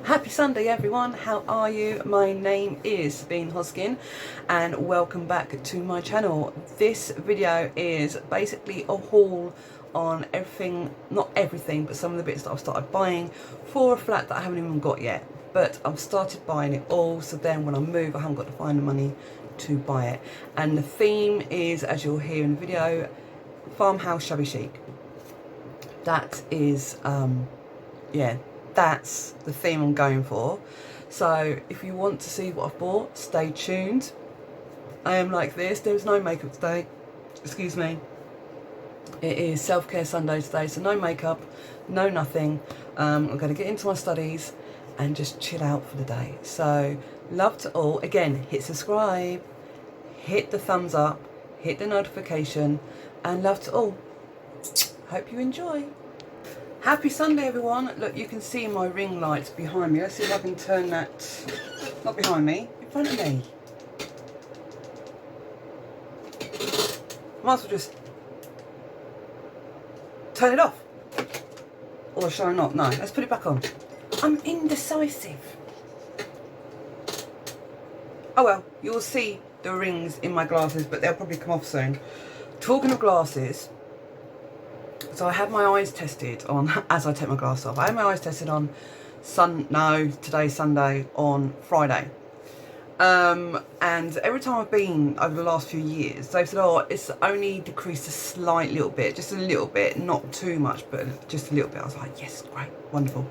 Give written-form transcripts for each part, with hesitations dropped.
Happy Sunday everyone, how are you? My name is Sabine and welcome back to my channel. This video is basically a haul on everything, not everything, but some of the bits that I've started buying for a flat that I haven't even got yet. But I've started buying it all, so then when I move I haven't got to find the money to buy it. And the theme is, as you'll hear in the video, farmhouse shabby chic. That is, yeah, that's the theme I'm going for. So if you want to see what I've bought, stay tuned. I am like this. There's no makeup today. Excuse me. It is self-care Sunday today, so no makeup, no nothing. I'm going to get into my studies and just chill out for the day. So love to all. Again, hit subscribe, hit the thumbs up, hit the notification, and love to all. Hope you enjoy. Happy Sunday everyone. Look, you can see my ring lights behind me. Let's see if I can turn that, not behind me, in front of me. Might as well just turn it off. Or shall I not? No, let's put it back on. I'm indecisive. Oh well, you'll see the rings in my glasses, but they'll probably come off soon. Talking of glasses, so I had my eyes tested on, as I take my glasses off, I had my eyes tested on today's Sunday, on Friday. And every time I've been over the last few years, they've said, oh, it's only decreased a slight little bit, just a little bit, not too much, but just a little bit. I was like, yes, great, wonderful.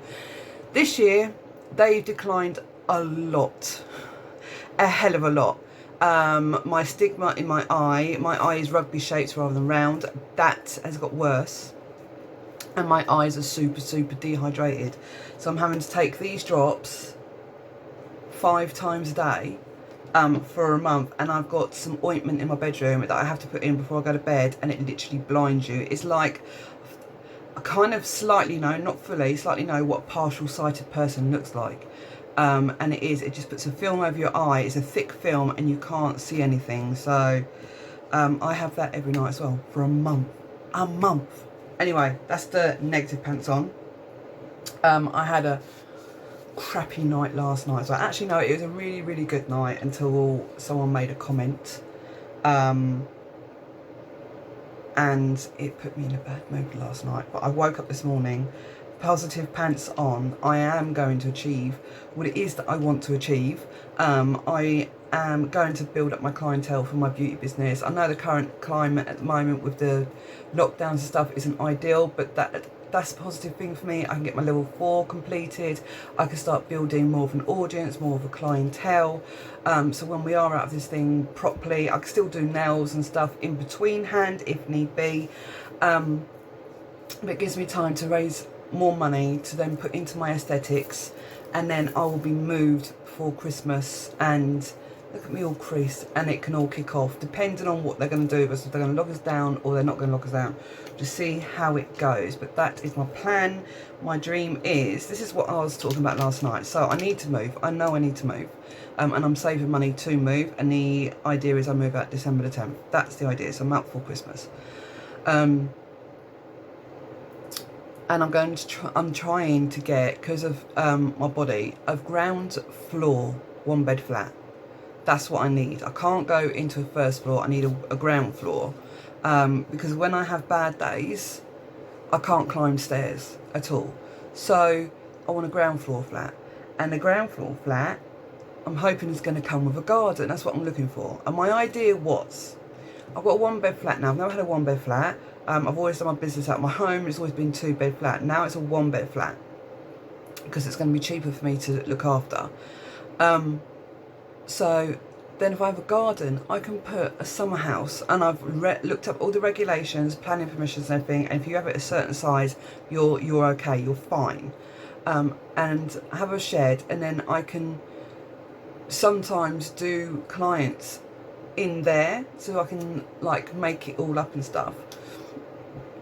This year, they've declined a lot, a hell of a lot. My stigma in my eye is rugby shaped rather than round. That has got worse. And my eyes are super dehydrated. So I'm having to take these drops 5 times a day for a month. And I've got some ointment in my bedroom that I have to put in before I go to bed. And it literally blinds you. It's like, I kind of slightly know, not fully, slightly know what a partial sighted person looks like. And it just puts a film over your eye. It's a thick film and you can't see anything. So I have that every night as well for a month. Anyway, that's the negative pants on. I had a crappy night last night. So actually no, it was a really good night until someone made a comment. And it put me in a bad mood last night. But I woke up this morning, positive pants on. I am going to achieve what it is that I want to achieve. I am going to build up my clientele for my beauty business. I know the current climate at the moment with the lockdowns and stuff isn't ideal, but that's a positive thing for me. I can get my level 4 completed. I can start building more of an audience, more of a clientele. So when we are out of this thing properly, I can still do nails and stuff in between hand if need be. But it gives me time to raise more money to then put into my aesthetics, and then I will be moved for Christmas. And look at me all creased, and it can all kick off depending on what they're going to do with us. If they're going to lock us down or they're not going to lock us down, to see how it goes. But that is my plan. My dream is, this is what I was talking about last night. So I need to move. I know I need to move, and I'm saving money to move, and the idea is I move out December the 10th. That's the idea. So I'm out for Christmas. And I'm trying to get, because of my body, a ground floor 1-bed flat. That's what I need. I can't go into a first floor. I need a ground floor, because when I have bad days, I can't climb stairs at all. So I want a ground floor flat, and the ground floor flat, I'm hoping is going to come with a garden. That's what I'm looking for. And my idea was, I've got a 1-bed flat now. I've never had a 1-bed flat. I've always done my business out of my home. It's always been 2-bed flat. Now it's a 1-bed flat because it's going to be cheaper for me to look after. So then if I have a garden, I can put a summer house, and I've looked up all the regulations, planning permissions and everything, and if you have it a certain size, you're okay, you're fine. And have a shed, and then I can sometimes do clients in there, so I can like make it all up and stuff,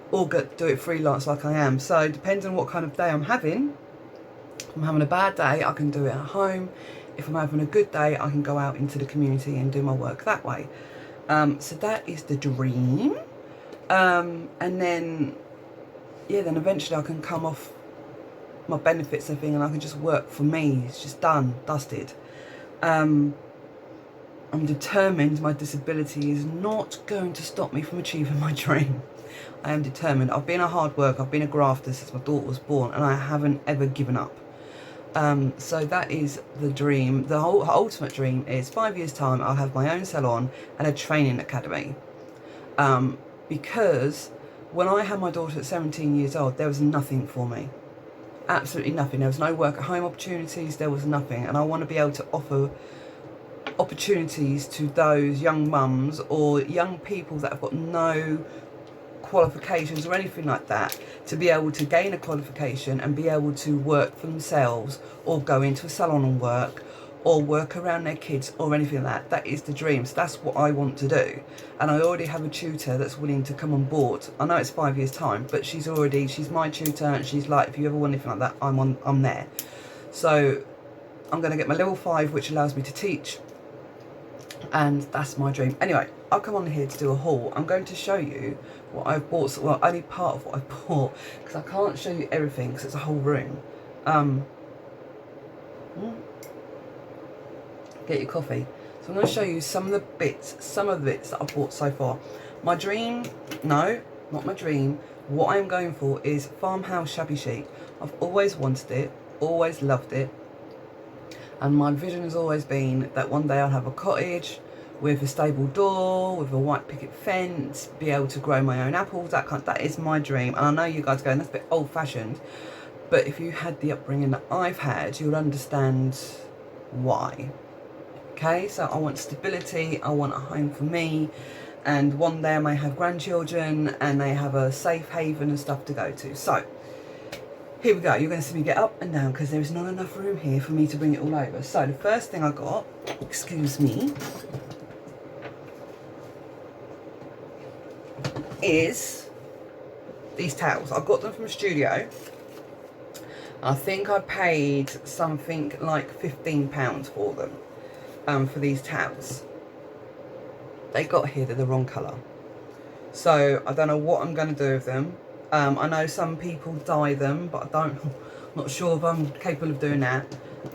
or do it freelance like I am. So depending on what kind of day I'm having. If I'm having a bad day, I can do it at home. If I'm having a good day, I can go out into the community and do my work that way. So that is the dream. And then, yeah, then eventually I can come off my benefits and everything, and I can just work for me. It's just done, dusted. I'm determined my disability is not going to stop me from achieving my dream. I am determined. I've been a hard worker, I've been a grafter since my daughter was born, and I haven't ever given up. So that is the dream. The whole ultimate dream is 5 years time I'll have my own salon and a training academy. Because when I had my daughter at 17 years old, there was nothing for me. Absolutely nothing. There was no work at home opportunities, there was nothing. And I want to be able to offer opportunities to those young mums or young people that have got no qualifications or anything like that, to be able to gain a qualification and be able to work for themselves, or go into a salon and work, or work around their kids or anything like that. That is the dream. So that's what I want to do. And I already have a tutor that's willing to come on board. I know it's 5 years time, but she's my tutor, and she's like, if you ever want anything like that, I'm there. So I'm going to get my level 5, which allows me to teach, and that's my dream. Anyway, I'll come on here to do a haul. I'm going to show you what I've bought. So, well, only part of what I've bought, because I can't show you everything because it's a whole room. Get your coffee. So I'm going to show you some of the bits that I've bought so far. My dream, no, not my dream. What I'm going for is farmhouse shabby chic. I've always wanted it, always loved it. And my vision has always been that one day I'll have a cottage with a stable door, with a white picket fence, be able to grow my own apples, that is my dream. And I know you guys are going, that's a bit old fashioned, but if you had the upbringing that I've had, you'll understand why. Okay, so I want stability, I want a home for me, and one day I may have grandchildren and they have a safe haven and stuff to go to. So here we go. You're going to see me get up and down because there is not enough room here for me to bring it all over. So the first thing I got, excuse me, is these towels. I got them from a studio. I think I paid something like £15 for them, for these towels. They got here, they're the wrong colour. So I don't know what I'm going to do with them. I know some people dye them, but I'm not sure if I'm capable of doing that.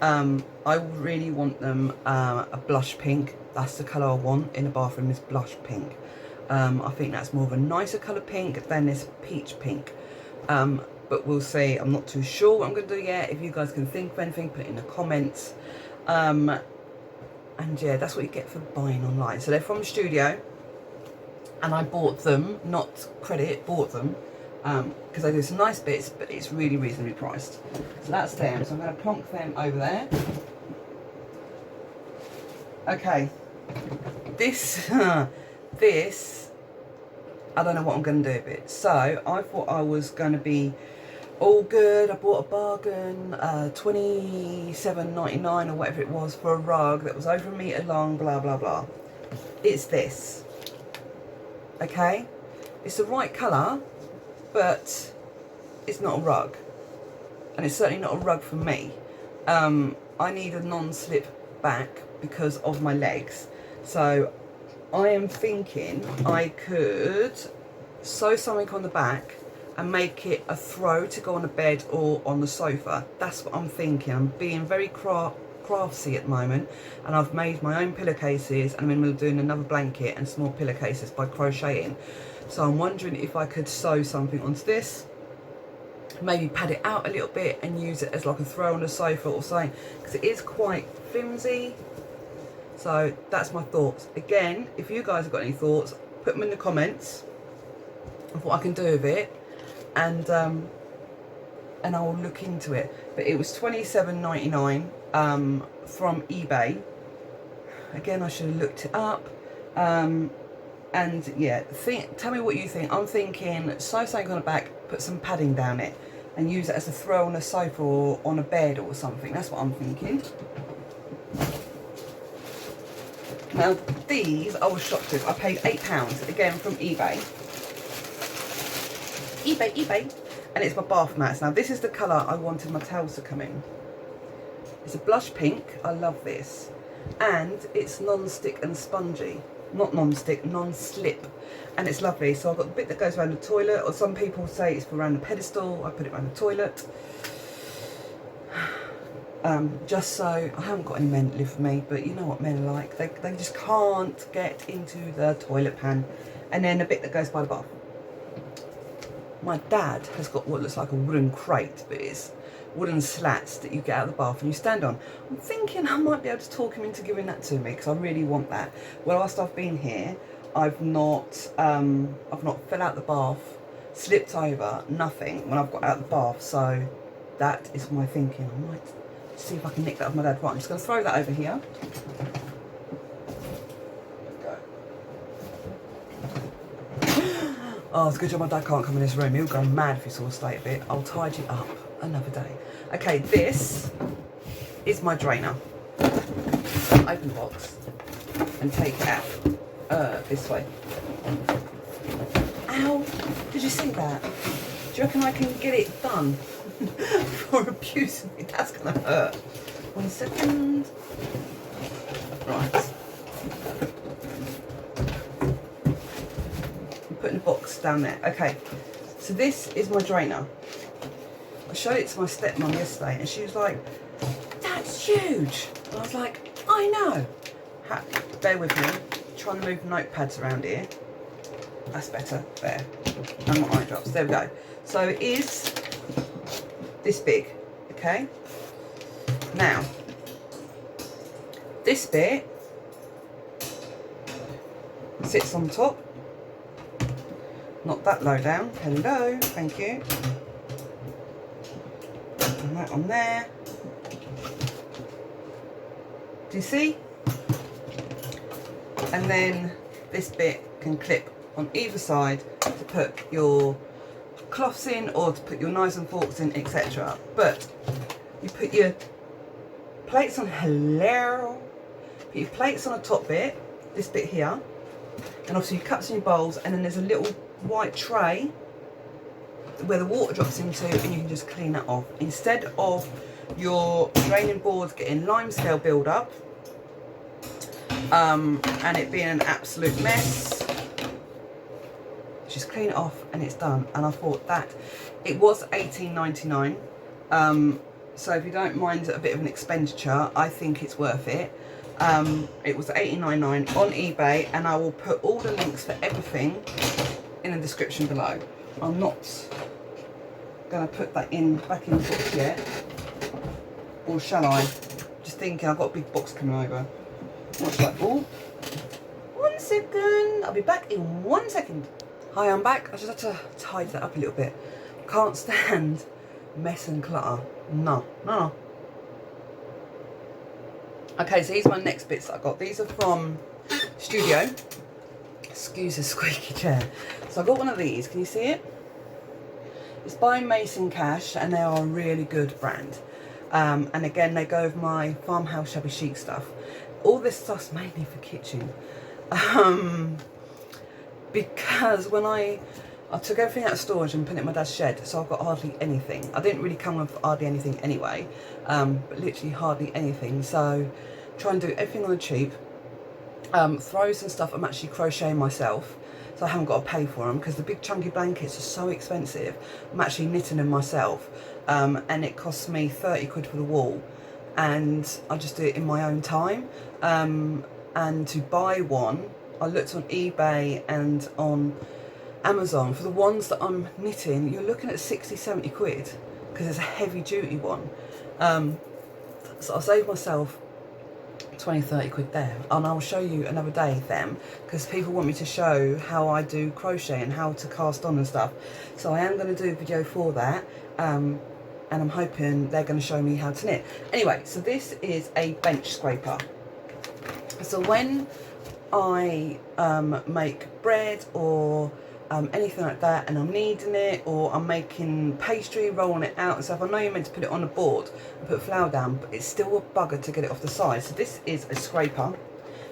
I really want them a blush pink. That's the colour I want in the bathroom, is blush pink. I think that's more of a nicer colour pink than this peach pink. But we'll see. I'm not too sure what I'm going to do yet. If you guys can think of anything, put it in the comments. And yeah, that's what you get for buying online. So they're from the studio, and I bought them, not credit, bought them. Because they do some nice bits, but it's really reasonably priced. So that's them. So I'm going to plonk them over there. Okay. This, I don't know what I'm going to do with it. So I thought I was going to be all good. I bought a bargain, $27.99 or whatever it was, for a rug that was over a metre long, blah, blah, blah. It's this. Okay? It's the right colour, but it's not a rug, and it's certainly not a rug for me. I need a non-slip back because of my legs, so I am thinking I could sew something on the back and make it a throw to go on the bed or on the sofa. That's what I'm thinking. I'm being very craftsy at the moment, and I've made my own pillowcases, and I'm in the middle of doing another blanket and small pillowcases by crocheting. So I'm wondering if I could sew something onto this, maybe pad it out a little bit and use it as like a throw on the sofa or something, because it is quite flimsy. So that's my thoughts. Again, if you guys have got any thoughts, put them in the comments of what I can do with it, and I'll look into it. But it was $27.99 from eBay. Again, I should have looked it up. And yeah, tell me what you think. I'm thinking sew something on the back, put some padding down it, and use it as a throw on a sofa or on a bed or something. That's what I'm thinking. Now these I was shocked with. I paid £8 again from eBay. eBay. And it's my bath mats. Now this is the colour I wanted my towels to come in. It's a blush pink. I love this. And it's non-stick and spongy. Not non-stick, non-slip, and it's lovely. So I've got the bit that goes around the toilet, or some people say it's for around the pedestal. I put it around the toilet. just so, I haven't got any men that live with me, but you know what men are like, they just can't get into the toilet pan. And then a bit that goes by the bath. My dad has got what looks like a wooden crate, but it's wooden slats that you get out of the bath and you stand on. I'm thinking I might be able to talk him into giving that to me, because I really want that. Well, whilst I've been here, I've not fell out the bath, slipped over, nothing when I've got out of the bath. So that is my thinking. I might see if I can nick that off my dad. Right, I'm just going to throw that over here. Oh, it's a good job my dad can't come in this room. He'll go mad if he saw the state of it. I'll tidy it up another day. Okay, this is my drainer. Open the box and take it out this way. Ow! Did you see that? Do you reckon I can get it done for abusing me? That's gonna hurt. 1 second. Right. Putting the box down there. Okay, so this is my drainer. I showed it to my stepmom yesterday and she was like, that's huge. And I was like, I know. Bear with me, trying to move notepads around here. That's better, there. And my eye drops, there we go. So it is this big, okay? Now, this bit sits on top. Not that low down. Hello, thank you. And that on there. Do you see? And then this bit can clip on either side to put your cloths in or to put your knives and forks in, etc. But you put your plates on. Hello. Put your plates on the top bit, this bit here, and obviously your cups and your bowls, and then there's a little white tray where the water drops into, and you can just clean that off instead of your draining boards getting limescale build up and it being an absolute mess. Just clean it off and it's done. And I thought that it was $18.99, so if you don't mind a bit of an expenditure, I think it's worth it. It was $18.99 on eBay, and I will put all the links for everything in the description below. I'm not going to put that back in the box yet, or shall I? Just thinking, I've got a big box coming over. What shall I? Oh, 1 second. I'll be back in 1 second. Hi, I'm back. I just had to tidy that up a little bit. Can't stand mess and clutter. No. Okay, so these are my next bits that I got. These are from Studio. Excuse the squeaky chair. So I got one of these. Can you see it? It's by Mason Cash, and they are a really good brand. And again, they go with my farmhouse shabby chic stuff. All this stuff's mainly for kitchen. Because when I took everything out of storage and put it in my dad's shed, so I've got hardly anything. I didn't really come with hardly anything anyway, but literally hardly anything. So try and do everything on the cheap. Throws and stuff I'm actually crocheting myself, so I haven't got to pay for them, because the big chunky blankets are so expensive. I'm actually knitting them myself, and it costs me 30 quid for the wall, and I just do it in my own time. And to buy one, I looked on eBay and on Amazon. For the ones that I'm knitting, you're looking at 60-70 quid, because it's a heavy duty one. So I'll save myself 20-30 quid there, and I'll show you another day them, because people want me to show how I do crochet and how to cast on and stuff. So I am going to do a video for that, and I'm hoping they're going to show me how to knit. Anyway, so this is a bench scraper. So when I make bread or anything like that, and I'm kneading it, or I'm making pastry, rolling it out and stuff, I know you're meant to put it on a board and put flour down, but it's still a bugger to get it off the side. So this is a scraper.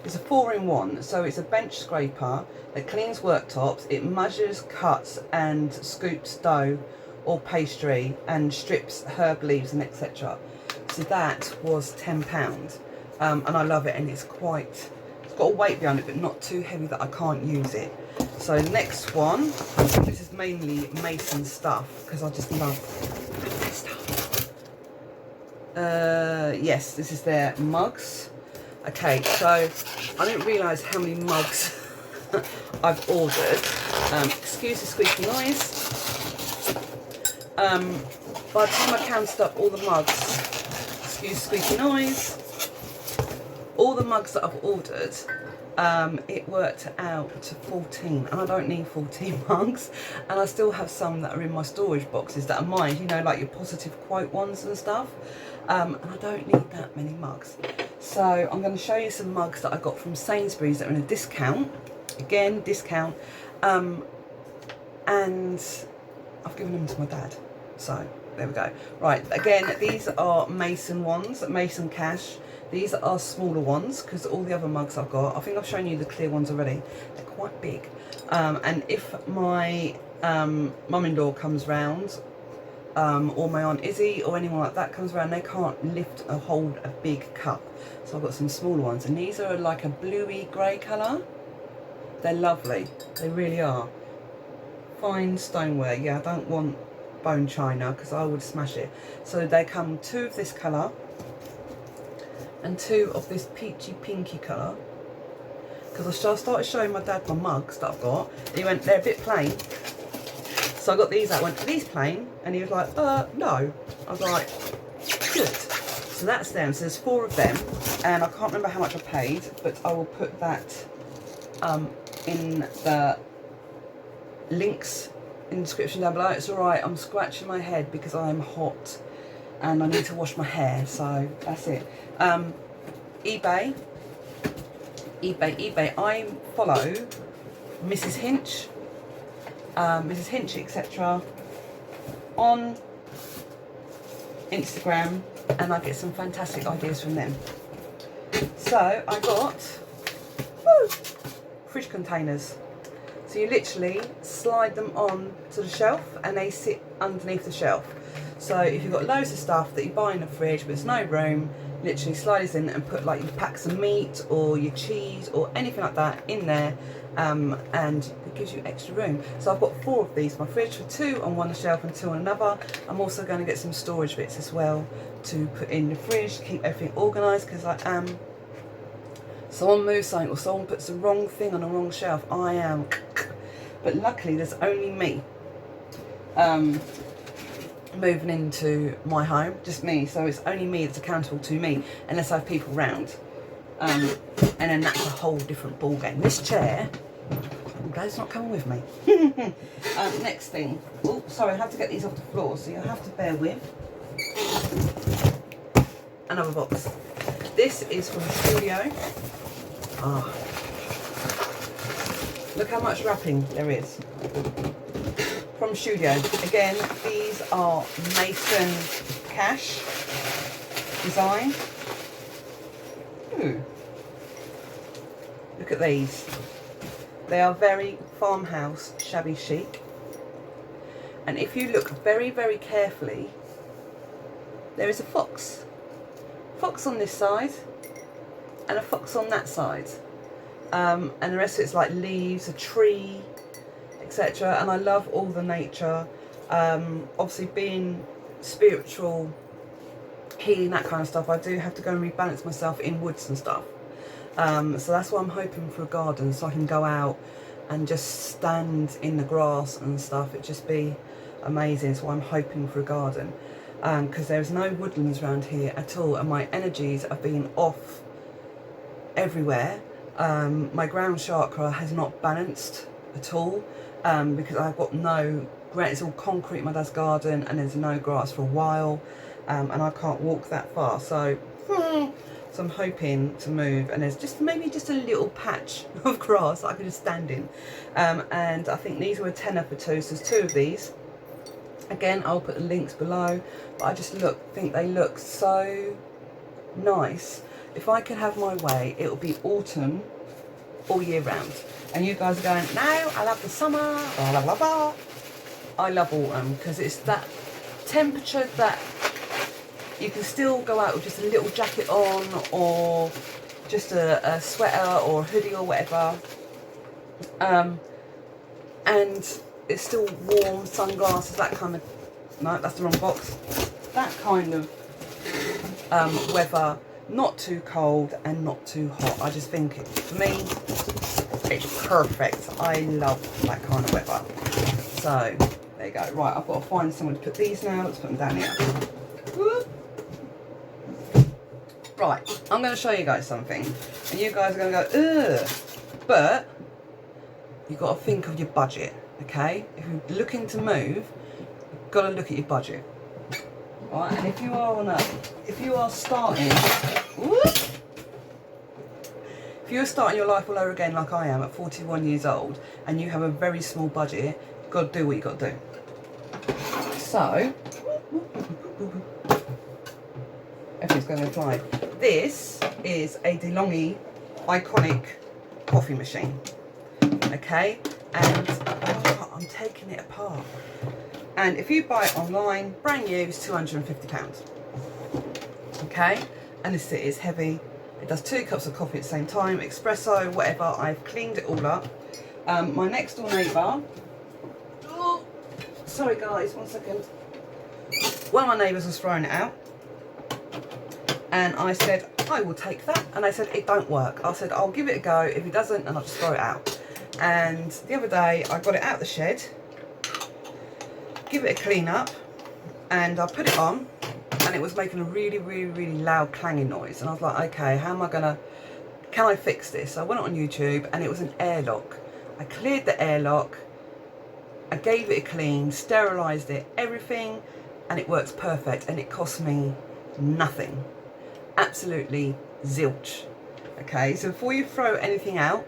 It's a 4-in-1, so it's a bench scraper that cleans worktops, it measures, cuts and scoops dough or pastry, and strips herb leaves and etc. So that was £10, and I love it, and it's got a weight behind it, but not too heavy that I can't use it. So the next one, this is mainly Mason stuff, because I just love this stuff. Yes, this is their mugs. Okay, so I didn't realise how many mugs I've ordered. Excuse the squeaky noise. By the time I counted up all the mugs, excuse the squeaky noise, all the mugs that I've ordered, it worked out to 14, and I don't need 14 mugs, and I still have some that are in my storage boxes that are mine, you know, like your positive quote ones and stuff, and I don't need that many mugs. So I'm going to show you some mugs that I got from Sainsbury's that are in a discount, again discount, and I've given them to my dad, so there we go. Right, again, these are Mason ones, Mason Cash. These are smaller ones because all the other mugs I've got, I think I've shown you the clear ones already, they're quite big. And if my mum-in-law comes round, or my Aunt Izzy or anyone like that comes around, they can't lift or hold a big cup. So I've got some smaller ones, and these are like a bluey grey colour. They're lovely, they really are. Fine stoneware, yeah, I don't want bone china because I would smash it. So they come 2 of this colour and 2 of this peachy pinky colour, because I started showing my dad my mugs that I've got, and he went, they're a bit plain. So I got these out, went, are these plain? And he was like, no. I was like, good. So that's them, so there's 4 of them, and I can't remember how much I paid, but I will put that in the links in the description down below. It's alright, I'm scratching my head because I'm hot and I need to wash my hair, so that's it. eBay. I follow Mrs. Hinch, etc. on Instagram, and I get some fantastic ideas from them. So I got fridge containers. So you literally slide them on to the shelf and they sit underneath the shelf. So if you've got loads of stuff that you buy in the fridge but there's no room, literally slide this in and put like your packs of meat or your cheese or anything like that in there, and it gives you extra room. So I've got 4 of these, my fridge, for 2 on one shelf and 2 on another. I'm also going to get some storage bits as well to put in the fridge to keep everything organised, because I am, someone moves something or someone puts the wrong thing on the wrong shelf, I am. But luckily there's only me moving into my home, just me, so it's only me that's accountable to me, unless I have people round, and then that's a whole different ball game. This chair, I'm glad it's not coming with me. Next thing, oh sorry, I have to get these off the floor, so you'll have to bear with. Another box. This is from Studio. Look how much wrapping there is. From Studio. Again, these are Mason Cash design. Ooh. Look at these. They are very farmhouse, shabby chic. And if you look very, very carefully, there is a fox. Fox on this side and a fox on that side. And the rest of it's like leaves, a tree, etc. And I love all the nature. Obviously being spiritual, healing, that kind of stuff, I do have to go and rebalance myself in woods and stuff. So that's why I'm hoping for a garden, so I can go out and just stand in the grass and stuff. It'd just be amazing. So I'm hoping for a garden, because there's no woodlands around here at all, and my energies have been off everywhere. My ground chakra has not balanced at all, because I've got no, it's all concrete in my dad's garden and there's no grass for a while, and I can't walk that far, so I'm hoping to move, and there's just maybe just a little patch of grass that I could just stand in, and I think these were a tenner for 2, so there's 2 of these. Again, I'll put the links below, but I just think they look so nice. If I could have my way, it will be autumn all year round. And you guys are going, no, I love the summer, blah, blah, blah. I love autumn, because it's that temperature that you can still go out with just a little jacket on, or just a sweater or a hoodie or whatever. And it's still warm, sunglasses, that kind of, no, that's the wrong box. That kind of weather, not too cold and not too hot. I just think, for me, it's perfect. I love that kind of weather. So, there you go. Right, I've got to find someone to put these now. Let's put them down here. Whoop. Right, I'm going to show you guys something. And you guys are going to go, ugh. But, you've got to think of your budget, okay? If you're looking to move, you've got to look at your budget. Right, and if you are starting, whoop, if you're starting your life all over again like I am at 41 years old, and you have a very small budget, you've got to do what you've got to do. So, everything's going to fly. This is a DeLonghi iconic coffee machine, okay? And oh, I'm taking it apart. And if you buy it online, brand new, it's £250. Okay? And this is heavy. It does 2 cups of coffee at the same time, espresso, whatever. I've cleaned it all up. My next door neighbour, oh, sorry guys, 1 second. One of my neighbours was throwing it out. And I said, I will take that. And they said, it don't work. I said, I'll give it a go. If it doesn't, then I'll just throw it out. And the other day, I got it out of the shed, give it a clean up, and I put it on, and it was making a really, really, really loud clanging noise. And I was like, okay, how am I gonna, can I fix this? So I went on YouTube, and it was an airlock. I cleared the airlock, I gave it a clean, sterilised it, everything, and it works perfect. And it cost me nothing. Absolutely zilch. Okay, so before you throw anything out,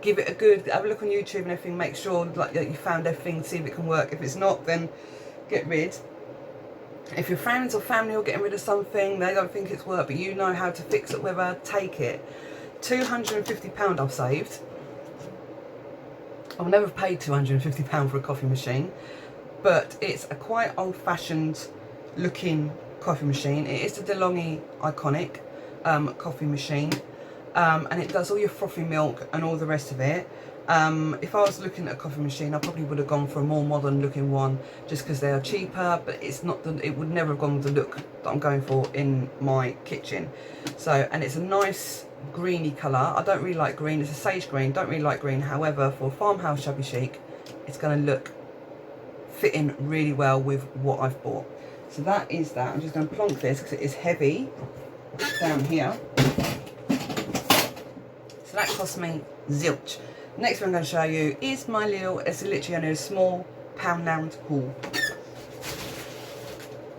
give it a good, have a look on YouTube and everything, make sure like that you found everything, see if it can work. If it's not, then get rid. If your friends or family are getting rid of something, they don't think it's worked, but you know how to fix it, whether, take it. £250 I've saved. I've never paid £250 for a coffee machine, but it's a quite old-fashioned looking coffee machine. It is the DeLonghi iconic coffee machine. And it does all your frothy milk and all the rest of it. If I was looking at a coffee machine, I probably would have gone for a more modern looking one, just because they are cheaper, but it's not the, it would never have gone with the look that I'm going for in my kitchen. So, and it's a nice greeny colour. I don't really like green, it's a sage green, don't really like green. However, for farmhouse shabby chic, it's going to look, fit in really well with what I've bought. So that is that. I'm just going to plonk this, because it is heavy, down here. So that cost me zilch. Next one I'm going to show you is my little, it's literally only a small Poundland haul.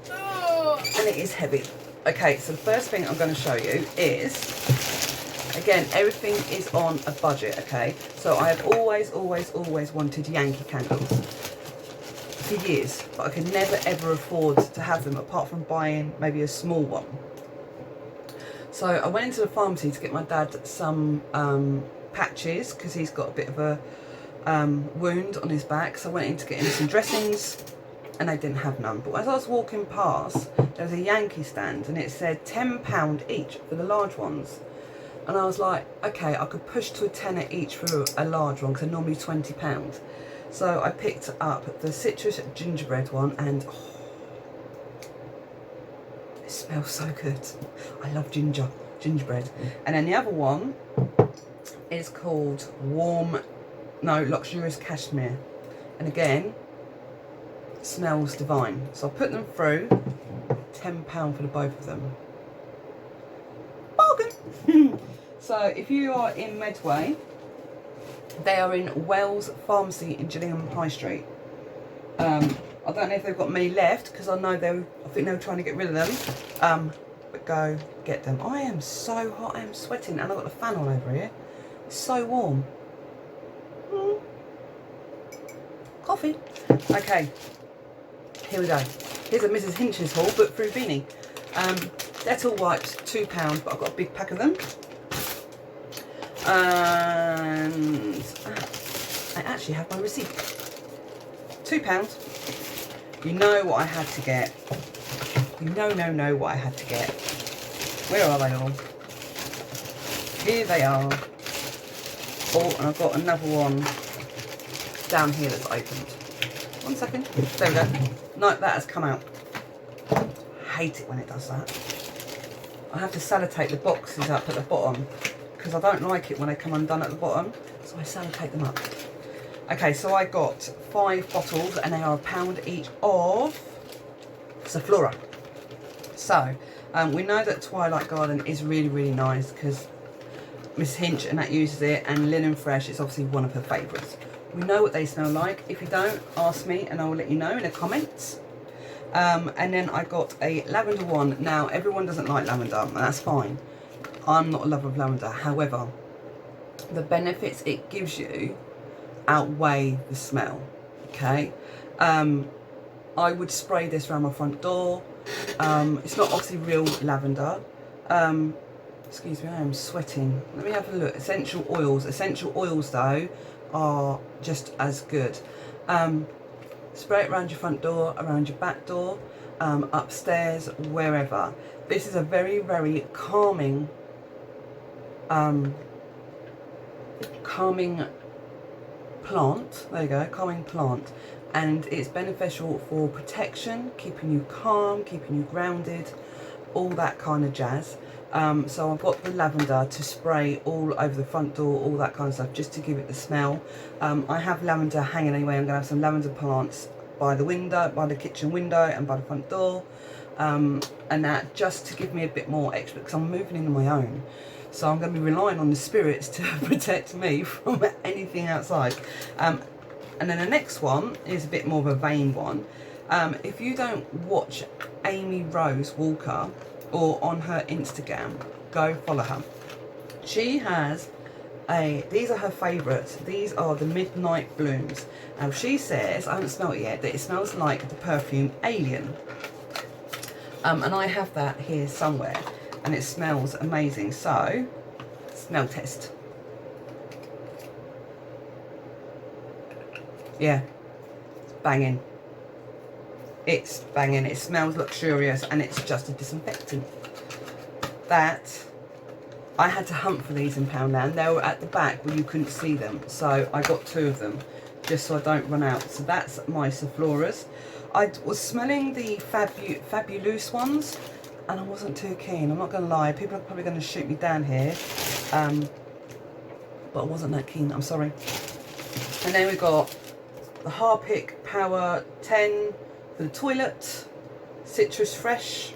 And it is heavy. Okay, so the first thing I'm going to show you is, again, everything is on a budget, okay? So I have always wanted YANKEE candles for years, but I could never ever afford to have them apart from buying maybe a small one. So I went into the pharmacy to get my dad some patches, because he's got a bit of a wound on his back. So I went in to get him some dressings, and they didn't have none. But as I was walking past, there was a YANKEE stand, and it said £10 each for the large ones. And I was like, okay, I could push to a tenner each for a large one, because they're normally £20. So I picked up the citrus gingerbread one, and oh, it smells so good. I love gingerbread. And then the other one is called luxurious cashmere. And again, it smells divine. So I put them through, £10 for the both of them. Bargain! So if you are in Medway, they are in Wells Pharmacy in Gillingham High Street. I don't know if they've got many left, because I know I think they were trying to get rid of them. But go get them. I am so hot, I am sweating, and I've got the fan on over here. It's so warm. Coffee. Okay, here we go. Here's a Mrs. Hinch's haul, but through Beanie. Dettol wipes, £2, but I've got a big pack of them. And I actually have my receipt. £2. You know what I had to get. You know what I had to get. Where are they all? Here they are. Oh, and I've got another one down here that's opened. 1 second. There we go. No, that has come out. I hate it when it does that. I have to sellotape the boxes up at the bottom because I don't like it when they come undone at the bottom, so I sellotape them up. Okay, so I got 5 bottles and they are £1 each of Zoflora. So we know that Twilight Garden is really, really nice because Miss Hinch and that uses it, and Linen Fresh is obviously one of her favourites. We know what they smell like. If you don't, ask me and I will let you know in the comments. And then I got a lavender one. Now, everyone doesn't like lavender, and that's fine. I'm not a lover of lavender. However, the benefits it gives you outweigh the smell, okay? I would spray this around my front door. It's not obviously real lavender. Excuse me, I am sweating. Let me have a look. Essential oils though are just as good. Spray it around your front door, around your back door, upstairs, wherever. This is a very, very calming plant. There you go, calming plant. And it's beneficial for protection, keeping you calm, keeping you grounded, all that kind of jazz. So I've got the lavender to spray all over the front door, all that kind of stuff, just to give it the smell. I have lavender hanging anyway. I'm going to have some lavender plants by the window, by the kitchen window and by the front door. And that just to give me a bit more extra, because I'm moving in on my own. So I'm going to be relying on the spirits to protect me from anything outside. And then the next one is a bit more of a vain one. If you don't watch Amy Rose Walker or on her Instagram, go follow her. She has these are her favourites. These are the Midnight Blooms. Now she says, I haven't smelled it yet, that it smells like the perfume Alien. And I have that here somewhere, and it smells amazing. So, smell test. Yeah, it's banging. It's banging. It smells luxurious, and it's just a disinfectant. That, I had to hunt for these in Poundland. They were at the back where you couldn't see them, so I got 2 of them just so I don't run out. So that's my Zofloras. I was smelling the Fabulous ones, and I wasn't too keen. I'm not going to lie. People are probably going to shoot me down here, but I wasn't that keen. I'm sorry. And then we got the Harpic Power 10 for the toilet, Citrus Fresh.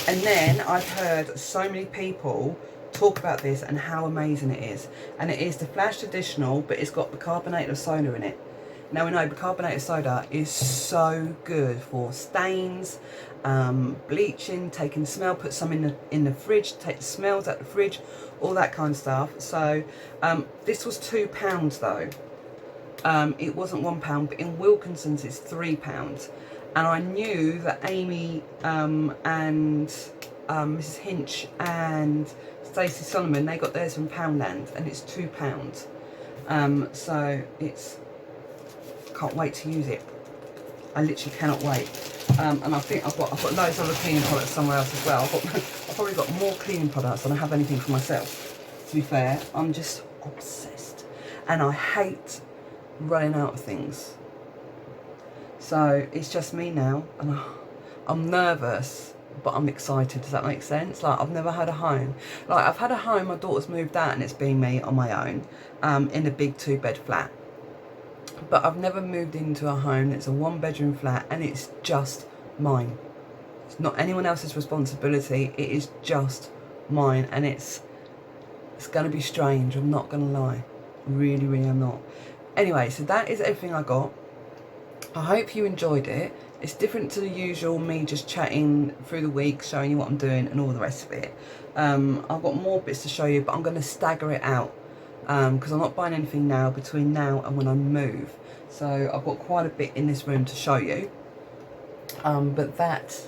And then I've heard so many people talk about this and how amazing it is. And it is the Flash Additional, but it's got bicarbonate of soda in it. Now we know bicarbonate of soda is so good for stains, bleaching, taking smell, put some in the fridge, take the smells out the fridge, all that kind of stuff. So this was £2 though. It wasn't £1, but in Wilkinson's it's £3. And I knew that Amy and Mrs. Hinch and Stacey Solomon, they got theirs from Poundland, and it's £2. So it's, can't wait to use it. I literally cannot wait. And I think I've got loads of other cleaning products somewhere else as well. I've probably got more cleaning products than I have anything for myself. To be fair, I'm just obsessed, and I hate running out of things. So it's just me now, and I'm nervous, but I'm excited. Does that make sense? Like, I've never had a home. Like, I've had a home, my daughter's moved out, and it's been me on my own, in a big 2-bed flat. But I've never moved into a home that's a 1-bedroom flat, and it's just mine. It's not anyone else's responsibility. It is just mine, and it's going to be strange. I'm not going to lie. Really, really, I'm not. Anyway, so that is everything I got. I hope you enjoyed it. It's different to the usual me just chatting through the week, showing you what I'm doing and all the rest of it. I've got more bits to show you, but I'm going to stagger it out because I'm not buying anything now between now and when I move. So I've got quite a bit in this room to show you. But that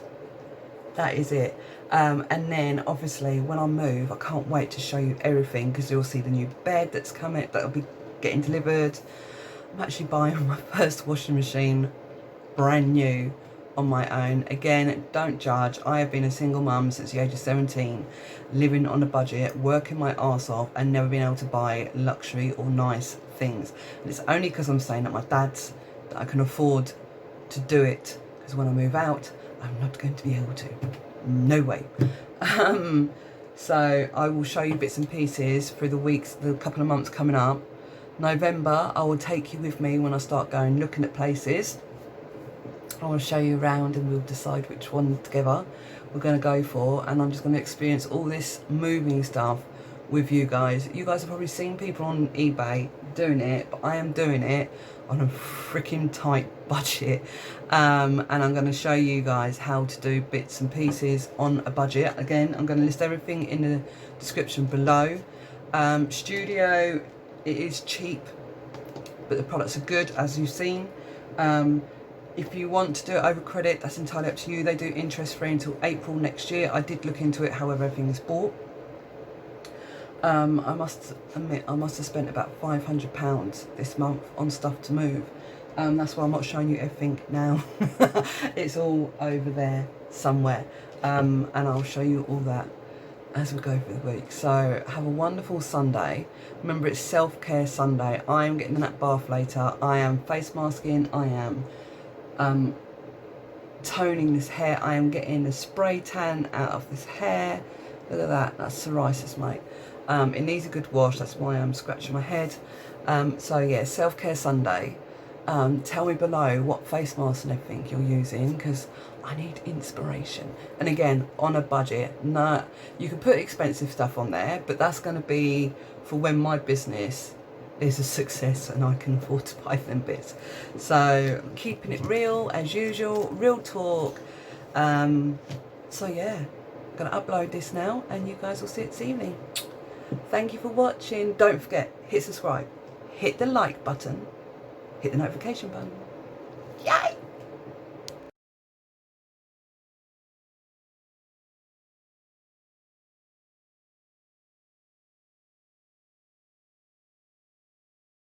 is it. And then obviously when I move, I can't wait to show you everything, because you'll see the new bed that's coming, that'll be getting delivered. I'm actually buying my first washing machine brand new on my own. Again, don't judge. I have been a single mum since the age of 17, living on a budget, working my arse off, and never been able to buy luxury or nice things. And it's only because I'm staying at my dad's that I can afford to do it, because when I move out, I'm not going to be able to. No way. So I will show you bits and pieces through the weeks, the couple of months coming up. November, I will take you with me when I start going looking at places. I will show you around and we'll decide which one together we're going to go for, and I'm just going to experience all this moving stuff with you guys. You guys have probably seen people on eBay doing it, but I am doing it on a freaking tight budget, and I'm going to show you guys how to do bits and pieces on a budget. Again, I'm going to list everything in the description below. Studio, it is cheap, but the products are good, as you've seen. If you want to do it over credit, that's entirely up to you. They do interest free until April next year. I did look into it, however everything is bought. I must admit, I must have spent about £500 this month on stuff to move. That's why I'm not showing you everything now. It's all over there somewhere. And I'll show you all that as we go through the week. So have a wonderful Sunday. Remember, it's self-care Sunday. I am getting in that bath later. I am face masking. I am toning this hair. I am getting a spray tan out of this hair. Look at that. That's psoriasis, mate. It needs a good wash. That's why I'm scratching my head. So yeah, self-care Sunday. Tell me below what face masks and everything you're using, because I need inspiration. And again, on a budget. No, you can put expensive stuff on there, but that's going to be for when my business is a success and I can afford to buy them bits. So keeping it real as usual, real talk. So yeah, I'm going to upload this now and you guys will see it this evening. Thank you for watching. Don't forget, hit subscribe, hit the like button, hit the notification button.